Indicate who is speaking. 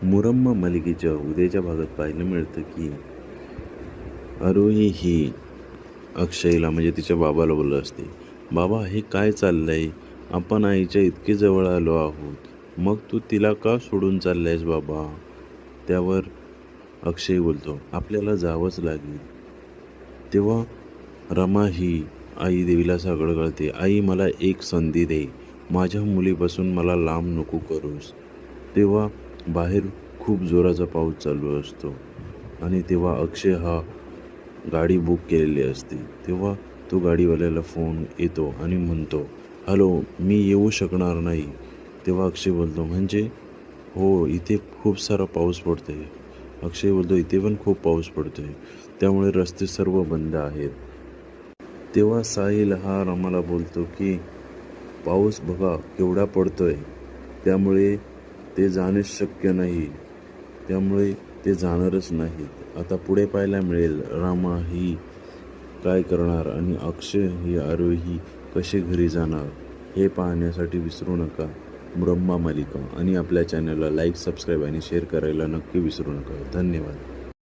Speaker 1: मुरम्मा मालिकेच्या उद्याच्या भागात पाहायला मिळतं की आरोही ही अक्षयला म्हणजे तिच्या बाबाला बोलत असते, बाबा हे काय चाललंय, आपण आईच्या इतके जवळ आलो आहोत, मग तू तिला का सोडून चाललायस बाबा. त्यावर अक्षय बोलतो, आपल्याला जावंच लागेल. तेव्हा रमा ही आई देवीला सगळं कळते. आई मला एक संधी दे, माझ्या मुलीपासून मला लांब नको करूस. तेव्हा बाहेर खूप जोराचा पाऊस चालू असतो आणि तेव्हा अक्षय हा गाडी बुक केलेली असते. तेव्हा तो गाडीवाल्याला फोन येतो आणि म्हणतो, हॅलो, मी येऊ शकणार नाही. तेव्हा अक्षय बोलतो, म्हणजे हो, इथे खूप सारा पाऊस पडतो आहे. अक्षय बोलतो, इथे पण खूप पाऊस पडतो आहे, त्यामुळे रस्ते सर्व बंद आहेत. तेव्हा साहिल हा रमाला बोलतो की पाऊस बघा केवढा पडतोय, त्यामुळे ते जाणे शक्य नाही, त्यामुळे ते जाणारच नाहीत. आता पुढे पाहायला मिळेल रमा ही काय करणार आणि अक्षय ही आरोही कसे घरी जाणार. हे पाहण्यासाठी विसरू नका ब्रह्मा मालिका आणि आपल्या चॅनलला लाईक, सबस्क्राईब आणि शेअर करायला नक्की विसरू नका. धन्यवाद.